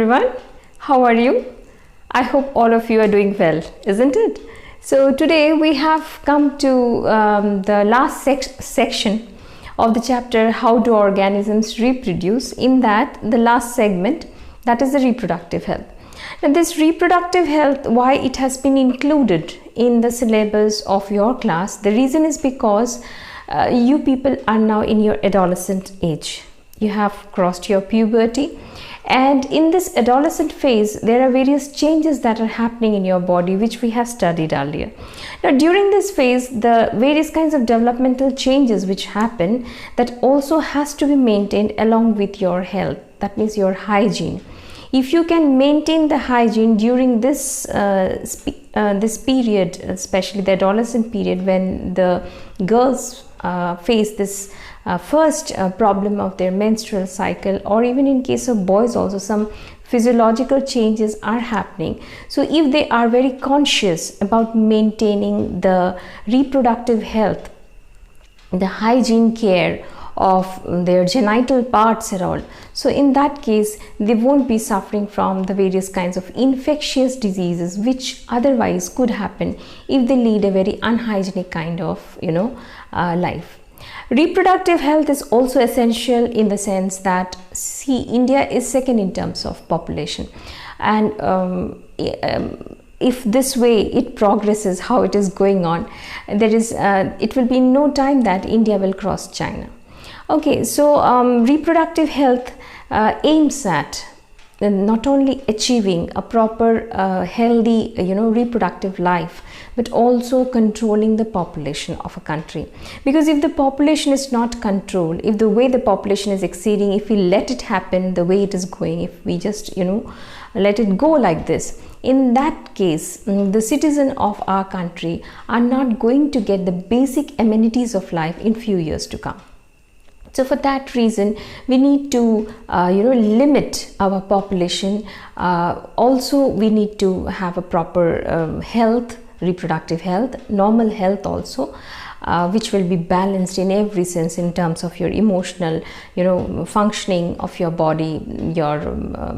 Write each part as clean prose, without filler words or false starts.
everyone. How are you? I hope all of you are doing well, isn't it? So today we have come to the last section of the chapter, How do organisms reproduce? In that, the last segment, that is the reproductive health. Now this reproductive health, why it has been included in the syllabus of your class, the reason is because you people are now in your adolescent age. You have crossed your puberty, and in this adolescent phase there are various changes that are happening in your body, which we have studied earlier. Now during this phase, the various kinds of developmental changes which happen, that also has to be maintained along with your health, that means your hygiene. If you can maintain the hygiene during this this period, especially the adolescent period, when the girls face this first problem of their menstrual cycle, or even in case of boys also some physiological changes are happening. So if they are very conscious about maintaining the reproductive health, the hygiene care of their genital parts and all, so in that case they won't be suffering from the various kinds of infectious diseases which otherwise could happen if they lead a very unhygienic kind of life. Reproductive health is also essential in the sense that, see, India is second in terms of population, and if this way it progresses how it is going on, it will be in no time that India will cross China. Okay, so reproductive health aims at not only achieving a proper healthy reproductive life, but also controlling the population of a country. Because if the population is not controlled, if the way the population is exceeding, if we let it happen the way it is going, if we just let it go like this, in that case the citizens of our country are not going to get the basic amenities of life in few years to come. So for that reason, we need to limit our population. Also, we need to have a proper health, reproductive health, normal health also, which will be balanced in every sense in terms of your emotional, functioning of your body, your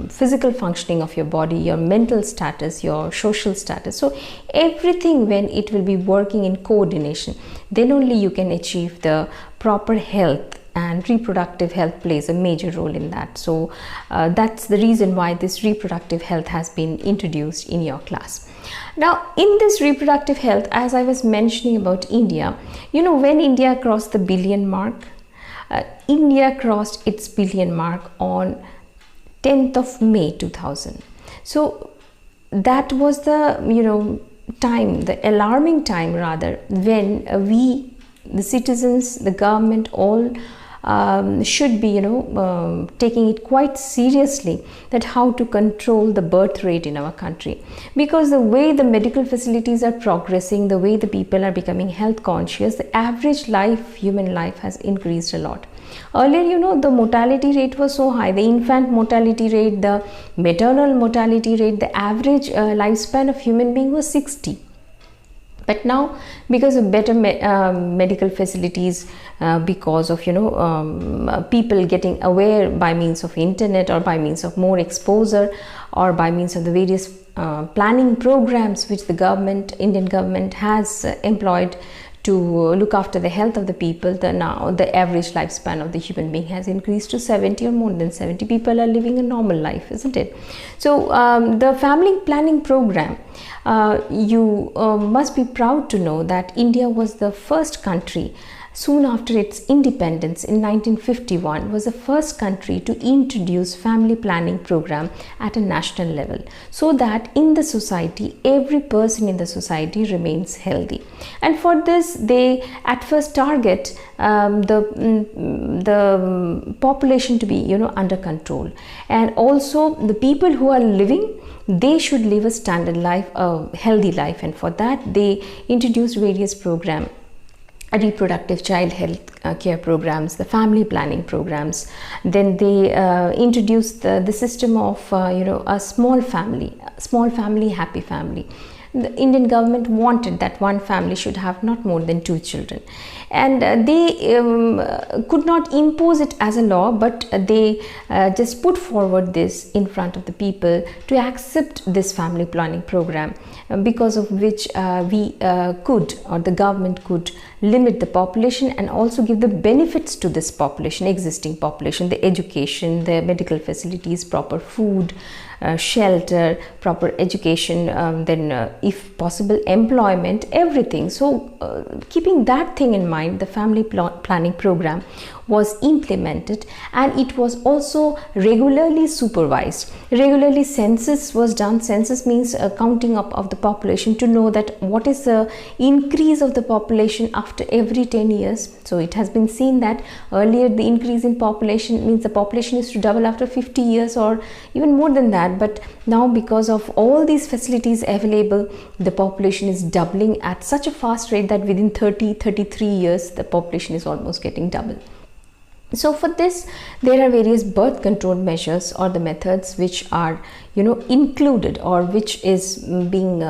physical functioning of your body, your mental status, your social status. So everything, when it will be working in coordination, then only you can achieve the proper health. And reproductive health plays a major role in that. So that's the reason why this reproductive health has been introduced in your class. Now in this reproductive health, as I was mentioning about India, when India crossed the billion mark, India crossed its billion mark on 10th of May 2000. So that was the time, the alarming time rather, when the citizens, the government, all should be taking it quite seriously, that how to control the birth rate in our country. Because the way the medical facilities are progressing, the way the people are becoming health conscious, the average human life has increased a lot. Earlier, the mortality rate was so high, the infant mortality rate, the maternal mortality rate, the average lifespan of human being was 60. But now, because of better medical facilities, because of people getting aware by means of internet, or by means of more exposure, or by means of the various planning programs which the Indian government has employed to look after the health of the people, now the average lifespan of the human being has increased to 70 or more than 70. People are living a normal life, isn't it? So the family planning program, you must be proud to know that India was the first country, soon after its independence in 1951, was the first country to introduce family planning program at a national level, so that in the society, every person in the society remains healthy. And for this, they at first target the population to be under control, and also the people who are living, they should live a standard life, a healthy life. And for that, they introduced various programs, reproductive child health care programs, the family planning programs. Then they introduced the system of a small family, happy family. the Indian government wanted that one family should have not more than 2 children, and they could not impose it as a law, but they just put forward this in front of the people to accept this family planning program, because of which we could, or the government could, limit the population and also give the benefits to this population, existing population, the education, the medical facilities, proper food, shelter, proper education, then if possible employment, everything. So keeping that thing in mind, the family planning program was implemented, and it was also regularly supervised. Regularly census was done. Census means a counting up of the population to know that what is the increase of the population after every 10 years. So it has been seen that earlier the increase in population means the population is to double after 50 years or even more than that, but now because of all these facilities available, the population is doubling at such a fast rate that within 33 years the population is almost getting double. So for this, there are various birth control measures or the methods which are included, or which is being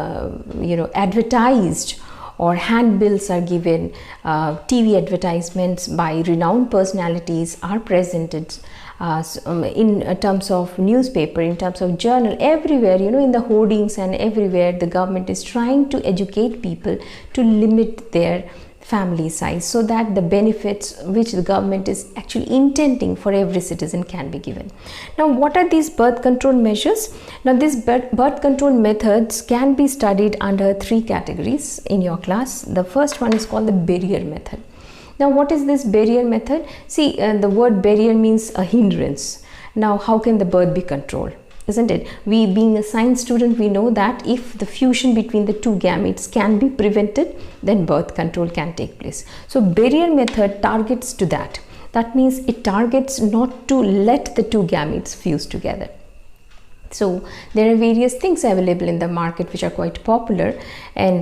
advertised, or handbills are given, TV advertisements by renowned personalities are presented in terms of newspaper, in terms of journal, everywhere, in the hoardings and everywhere. The government is trying to educate people to limit their family size, so that the benefits which the government is actually intending for every citizen can be given. Now, what are these birth control measures? Now, these birth control methods can be studied under 3 categories in your class. The first one is called the barrier method. Now, what is this barrier method? See, the word barrier means a hindrance. Now, how can the birth be controlled? Isn't it? We, being a science student, we know that if the fusion between the 2 gametes can be prevented, then birth control can take place. So barrier method targets to that. That means it targets not to let the 2 gametes fuse together. So there are various things available in the market which are quite popular, and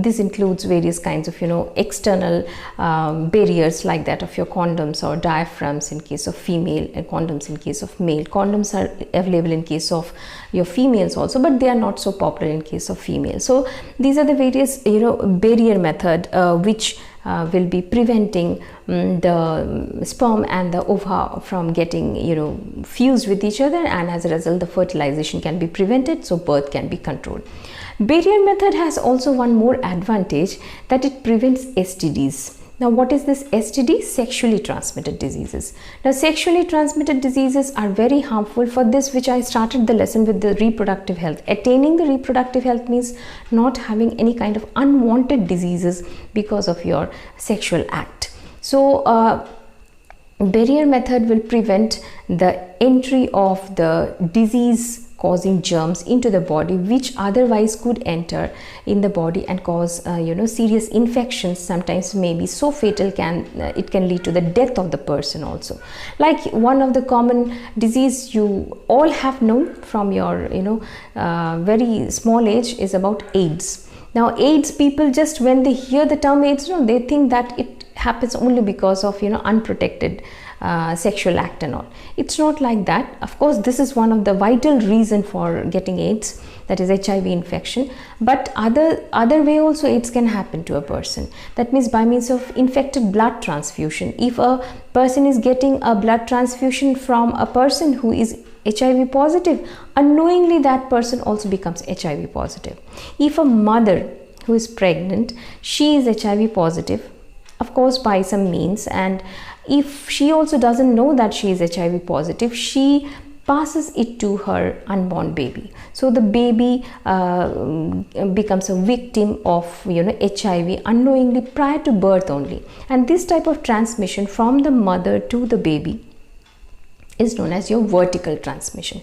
this includes various kinds of external barriers, like that of your condoms or diaphragms in case of female, and condoms in case of male. Condoms are available in case of your females also, but they are not so popular in case of female. So these are the various barrier method which will be preventing the sperm and the ova from getting fused with each other, and as a result the fertilization can be prevented, so birth can be controlled. Barrier method has also one more advantage, that it prevents STDs. Now, what is this STD? Sexually transmitted diseases. Now, sexually transmitted diseases are very harmful. For this which I started the lesson with the reproductive health. Attaining the reproductive health means not having any kind of unwanted diseases because of your sexual act. So, barrier method will prevent the entry of the disease causing germs into the body, which otherwise could enter in the body and cause serious infections. Sometimes maybe so fatal it can lead to the death of the person also. Like one of the common disease you all have known from your very small age is about AIDS. Now, AIDS, people just when they hear the term AIDS, they think that it happens only because of unprotected sexual act and all. It's not like that. Of course, this is one of the vital reason for getting AIDS, that is HIV infection, but other way also AIDS can happen to a person. That means by means of infected blood transfusion. If a person is getting a blood transfusion from a person who is HIV positive, unknowingly that person also becomes HIV positive. If a mother who is pregnant, she is HIV positive, of course by some means, and if she also doesn't know that she is HIV positive, she passes it to her unborn baby. So the baby becomes a victim of HIV unknowingly prior to birth only. And this type of transmission from the mother to the baby is known as your vertical transmission.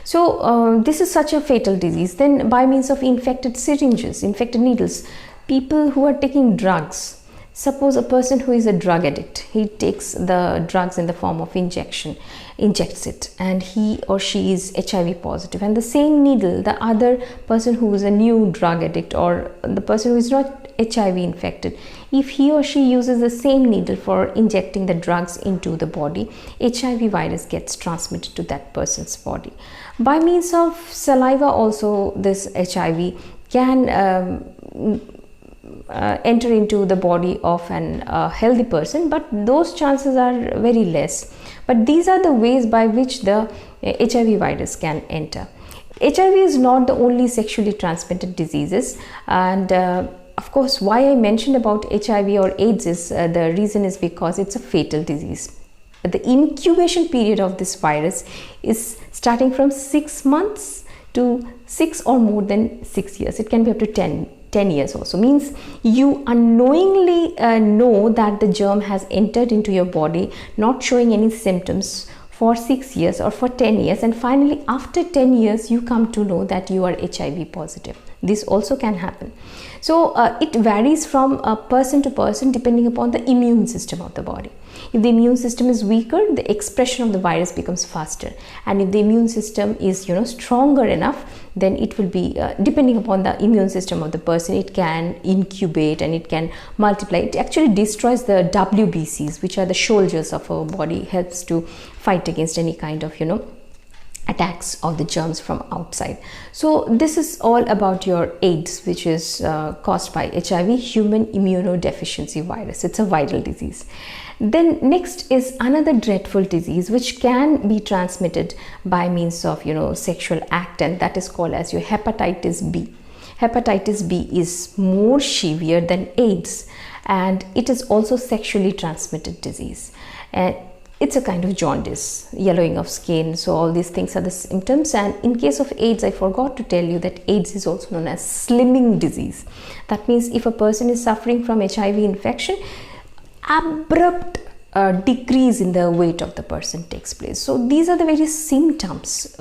So this is such a fatal disease. Then by means of infected syringes, infected needles, people who are taking drugs. Suppose a person who is a drug addict, he takes the drugs in the form of injects it, and he or she is HIV positive, and the same needle, the other person who is a new drug addict or the person who is not HIV infected, if he or she uses the same needle for injecting the drugs into the body, HIV virus gets transmitted to that person's body. By means of saliva also, this HIV can enter into the body of an healthy person, but those chances are very less. But these are the ways by which the HIV virus can enter. HIV is not the only sexually transmitted diseases, and of course why I mentioned about HIV or AIDS is the reason is because it's a fatal disease. The incubation period of this virus is starting from 6 months to 6 or more than 6 years. It can be up to 10 years also. Means you unknowingly know that the germ has entered into your body, not showing any symptoms for 6 years or for 10 years, and finally after 10 years you come to know that you are HIV positive. This also can happen. So it varies from person to person depending upon the immune system of the body. If the immune system is weaker, the expression of the virus becomes faster, and if the immune system is stronger enough, then it will be depending upon the immune system of the person, it can incubate and it can multiply. It actually destroys the WBCs, which are the soldiers of our body, helps to fight against any kind of attacks of the germs from outside. So this is all about your AIDS, which is caused by HIV, human immunodeficiency virus. It's a viral disease. Then next is another dreadful disease which can be transmitted by means of sexual act, and that is called as your hepatitis B. Hepatitis B is more severe than AIDS, and it is also sexually transmitted disease. And it's a kind of jaundice, yellowing of skin. So all these things are the symptoms. And in case of AIDS, I forgot to tell you that AIDS is also known as slimming disease. That means if a person is suffering from HIV infection, abrupt decrease in the weight of the person takes place. So these are the various symptoms.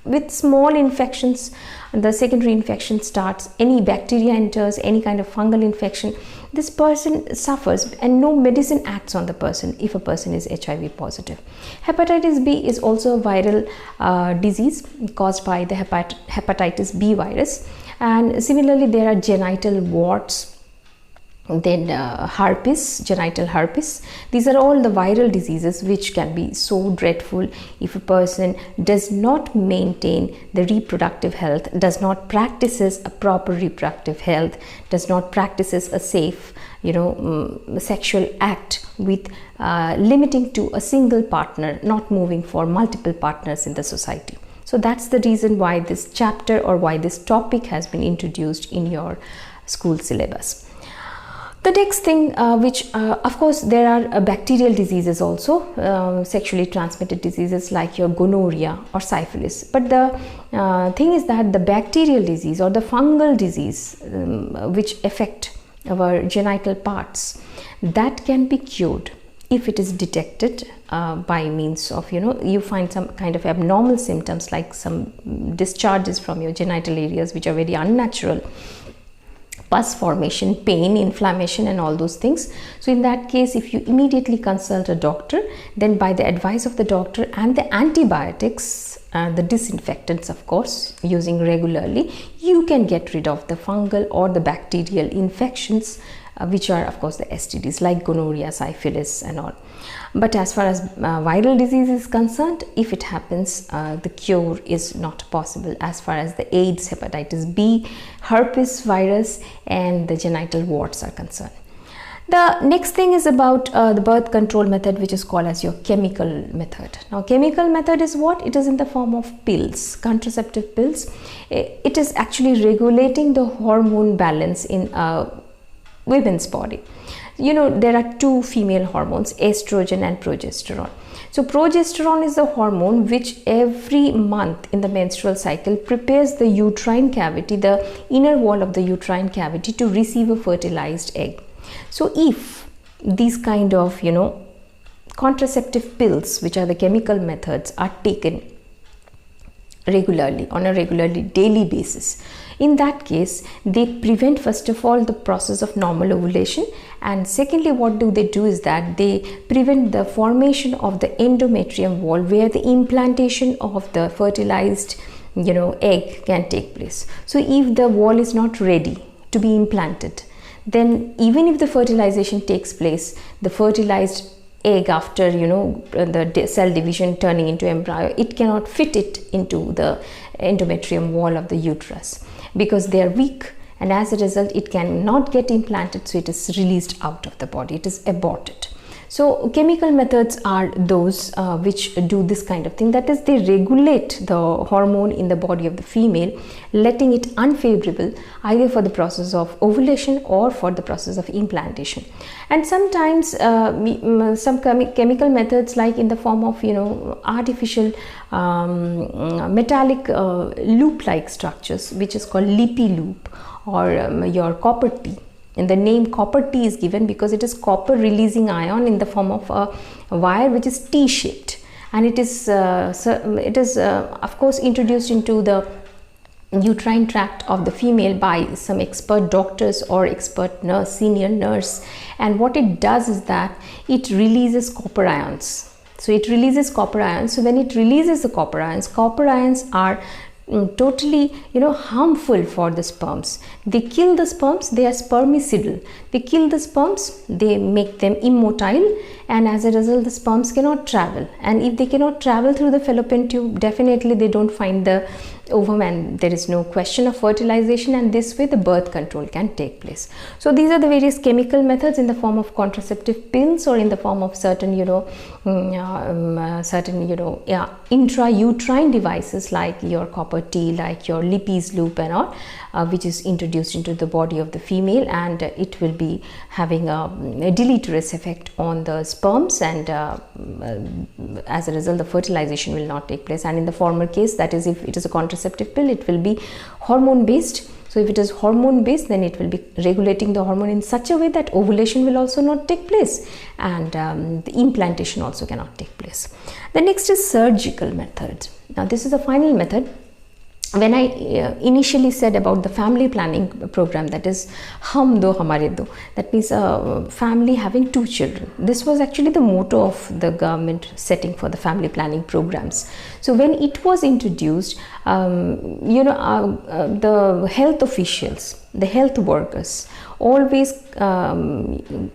With small infections, the secondary infection starts, any bacteria enters, any kind of fungal infection, this person suffers, and no medicine acts on the person if a person is HIV positive. Hepatitis B is also a viral disease caused by the hepatitis B virus, and similarly there are genital warts, then herpes, genital herpes. These are all the viral diseases which can be so dreadful if a person does not maintain the reproductive health, does not practices a proper reproductive health, does not practices a safe sexual act with limiting to a single partner, not moving for multiple partners in the society. So that's the reason why this chapter or why this topic has been introduced in your school syllabus. The next thing of course there are bacterial diseases also, sexually transmitted diseases like your gonorrhea or syphilis. But the thing is that the bacterial disease or the fungal disease which affect our genital parts, that can be cured if it is detected by means of you find some kind of abnormal symptoms like some discharges from your genital areas which are very unnatural, pus formation, pain, inflammation and all those things. So in that case, if you immediately consult a doctor, then by the advice of the doctor and the antibiotics, the disinfectants of course, using regularly, you can get rid of the fungal or the bacterial infections which are of course the STDs like gonorrhea, syphilis and all. But as far as viral disease is concerned, if it happens, the cure is not possible as far as the AIDS, hepatitis B, herpes virus and the genital warts are concerned. The next thing is about the birth control method, which is called as your chemical method. Now chemical method is what? It is in the form of pills, contraceptive pills. It is actually regulating the hormone balance in women's body. There are two female hormones, estrogen and progesterone. So progesterone is the hormone which every month in the menstrual cycle prepares the uterine cavity, the inner wall of the uterine cavity, to receive a fertilized egg. So if these kind of contraceptive pills, which are the chemical methods, are taken regularly on a daily basis, in that case they prevent first of all the process of normal ovulation, and secondly what they do is that they prevent the formation of the endometrium wall where the implantation of the fertilized egg can take place. So if the wall is not ready to be implanted, then even if the fertilization takes place, the fertilized egg after the cell division turning into embryo, it cannot fit it into the endometrium wall of the uterus because they are weak, and as a result it cannot get implanted, so it is released out of the body, it is aborted. So chemical methods are those which do this kind of thing, that is, they regulate the hormone in the body of the female, letting it unfavorable either for the process of ovulation or for the process of implantation. And sometimes some chemical methods, like in the form of artificial metallic loop-like structures, which is called lippy loop, or your copper T. And the name copper T is given because it is copper releasing ion in the form of a wire which is T-shaped, and it is of course introduced into the uterine tract of the female by some expert doctors or expert nurse, senior nurse, and what it does is that it releases copper ions. So it releases copper ions. So when it releases the copper ions are totally harmful for the sperms. They kill the sperms, they are spermicidal. They kill the sperms, they make them immotile, and as a result the sperms cannot travel, and if they cannot travel through the fallopian tube, definitely they don't find the ovum, and there is no question of fertilization, and this way the birth control can take place. So these are the various chemical methods in the form of contraceptive pills or in the form of certain intrauterine devices like your copper T, like your Lippy's loop and all, which is introduced into the body of the female, and it will be having a deleterious effect on the sperms, and as a result the fertilization will not take place. And in the former case, that is, if it is a contraceptive pill, it will be hormone based. So if it is hormone based, then it will be regulating the hormone in such a way that ovulation will also not take place, and the implantation also cannot take place. The next is surgical method. Now this is the final method. When I initially said about the family planning program, that is hum do hamare do, that means a family having 2 children. This was actually the motto of the government setting for the family planning programs. So when it was introduced, the health officials, the health workers always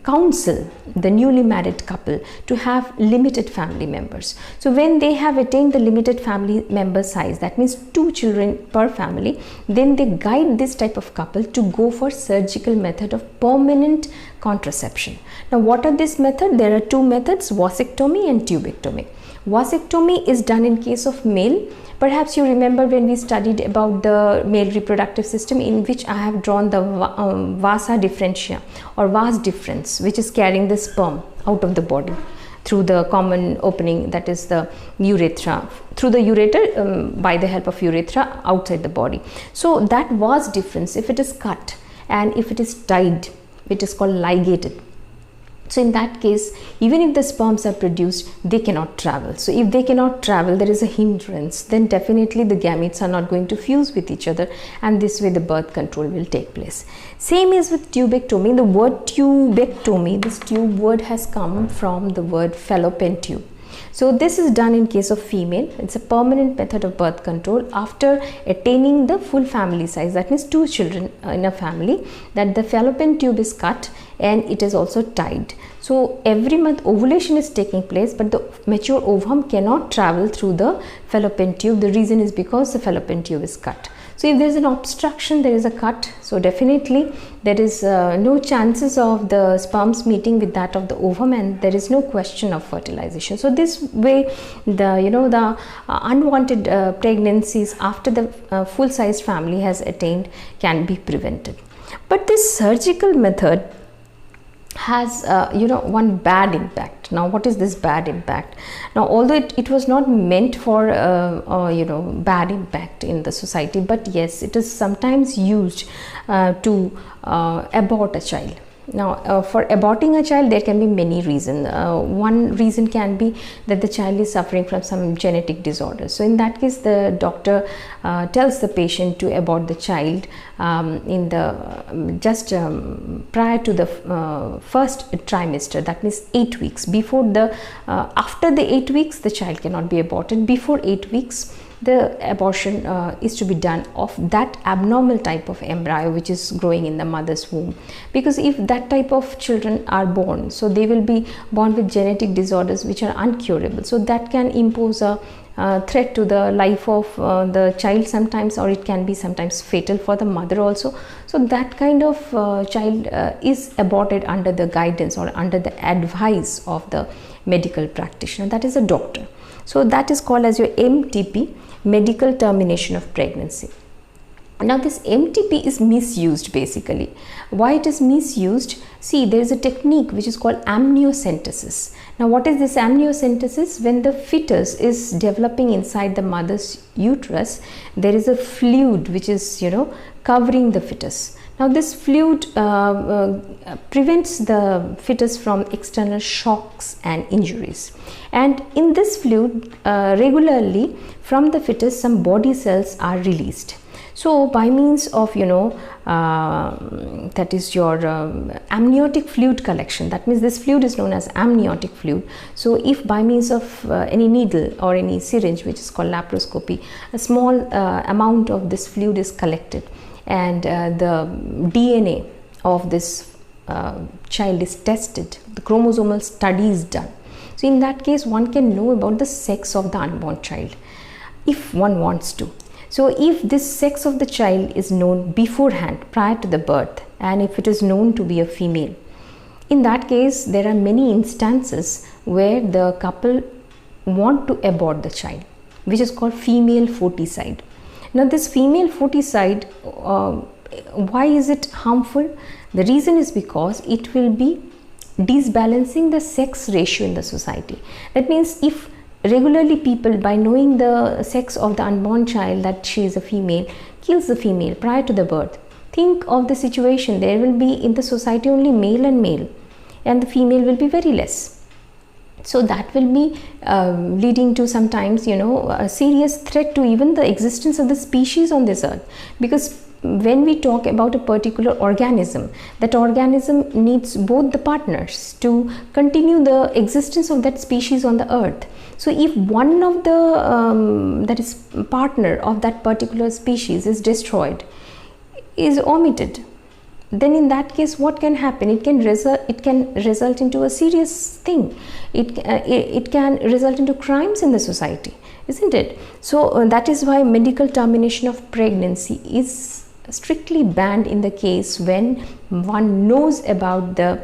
counsel the newly married couple to have limited family members. So when they have attained the limited family member size, that means 2 children per family, then they guide this type of couple to go for surgical method of permanent contraception. Now what are this method? There are 2 methods, vasectomy and tubectomy. Vasectomy is done in case of male. Perhaps you remember when we studied about the male reproductive system, in which I have drawn the vasa differentia or vas difference, which is carrying the sperm out of the body through the common opening, that is the urethra, through the ureter, by the help of urethra outside the body. So that vas difference, if it is cut and if it is tied, it is called ligated. So in that case, even if the sperms are produced, they cannot travel. So if they cannot travel, there is a hindrance, then definitely the gametes are not going to fuse with each other, and this way the birth control will take place. Same is with tubectomy. The word tubectomy, this tube word has come from the word fallopian tube. So this is done in case of female. It's a permanent method of birth control after attaining the full family size, that means 2 children in a family, that the fallopian tube is cut and it is also tied. So every month ovulation is taking place, but the mature ovum cannot travel through the fallopian tube. The reason is because the fallopian tube is cut. So if there is an obstruction, there is a cut, so definitely there is no chances of the sperms meeting with that of the ovum, and there is no question of fertilization. So this way the unwanted pregnancies after the full-sized family has attained can be prevented. But this surgical method has one bad impact. Now what is this bad impact? Now although it was not meant for bad impact in the society, but yes, it is sometimes used to abort a child. Now for aborting a child, there can be many reasons. One reason can be that the child is suffering from some genetic disorder. So in that case, the doctor tells the patient to abort the child in the prior to the first trimester, that means 8 weeks. Before the after the 8 weeks, the child cannot be aborted. Before 8 weeks, the abortion is to be done of that abnormal type of embryo which is growing in the mother's womb. Because if that type of children are born, so they will be born with genetic disorders which are uncurable, so that can impose a threat to the life of the child sometimes, or it can be sometimes fatal for the mother also. So that kind of child is aborted under the guidance or under the advice of the medical practitioner, that is a doctor. So that is called as your MTP, medical termination of pregnancy. Now this MTP is misused basically. Why it is misused? See, there is a technique which is called amniocentesis. Now what is this amniocentesis? When the fetus is developing inside the mother's uterus, there is a fluid which is, covering the fetus. Now this fluid prevents the fetus from external shocks and injuries. And in this fluid, regularly from the fetus, some body cells are released. So by means of that is your amniotic fluid collection, that means this fluid is known as amniotic fluid. So if by means of any needle or any syringe, which is called laparoscopy, a small amount of this fluid is collected, and the DNA of this child is tested, the chromosomal study is done. So in that case, one can know about the sex of the unborn child if one wants to. So if this sex of the child is known beforehand, prior to the birth, and if it is known to be a female, in that case there are many instances where the couple want to abort the child, which is called female foeticide. Now this female foeticide, why is it harmful? The reason is because it will be disbalancing the sex ratio in the society. That means if regularly people, by knowing the sex of the unborn child, that she is a female, kills the female prior to the birth, think of the situation. There will be in the society only male and male, and the female will be very less. So that will be leading to sometimes a serious threat to even the existence of the species on this earth. Because when we talk about a particular organism, that organism needs both the partners to continue the existence of that species on the earth. So if one of the that is partner of that particular species is destroyed, is omitted, then in that case what can happen? It can result into a serious thing. It can result into crimes in the society, isn't it? So that is why medical termination of pregnancy is strictly banned in the case when one knows about the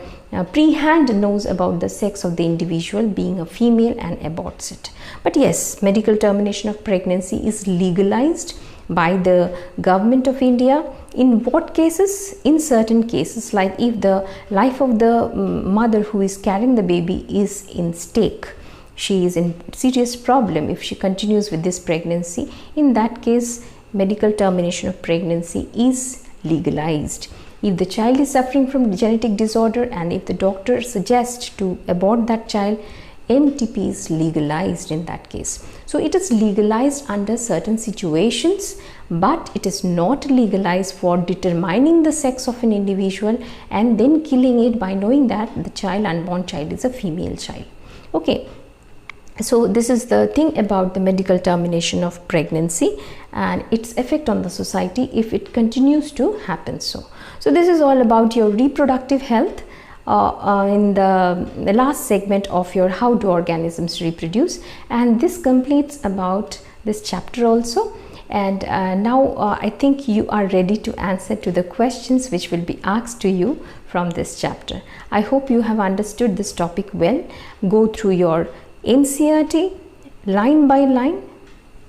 pre-hand knows about the sex of the individual being a female and aborts it. But yes, medical termination of pregnancy is legalized by the government of India. In what cases? In certain cases, like if the life of the mother who is carrying the baby is in stake, she is in serious problem if she continues with this pregnancy, in that case medical termination of pregnancy is legalized. If the child is suffering from genetic disorder and if the doctor suggests to abort that child, MTP is legalized in that case. So it is legalized under certain situations, but it is not legalized for determining the sex of an individual and then killing it by knowing that the child, unborn child, is a female child. Okay. So this is the thing about the medical termination of pregnancy and its effect on the society if it continues to happen. So this is all about your reproductive health in the last segment of your how do organisms reproduce, and this completes about this chapter also. And now I think you are ready to answer to the questions which will be asked to you from this chapter. I hope you have understood this topic well. Go through your NCERT line by line,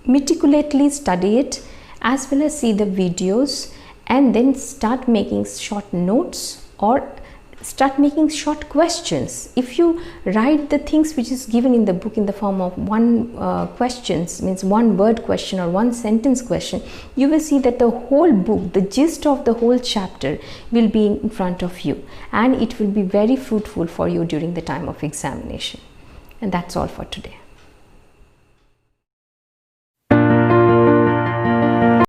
meticulously study it as well as see the videos, and then start making short notes or start making short questions. If you write the things which is given in the book in the form of one questions, means one word question or one sentence question, you will see that the whole book, the gist of the whole chapter will be in front of you, and it will be very fruitful for you during the time of examination. And that's all for today.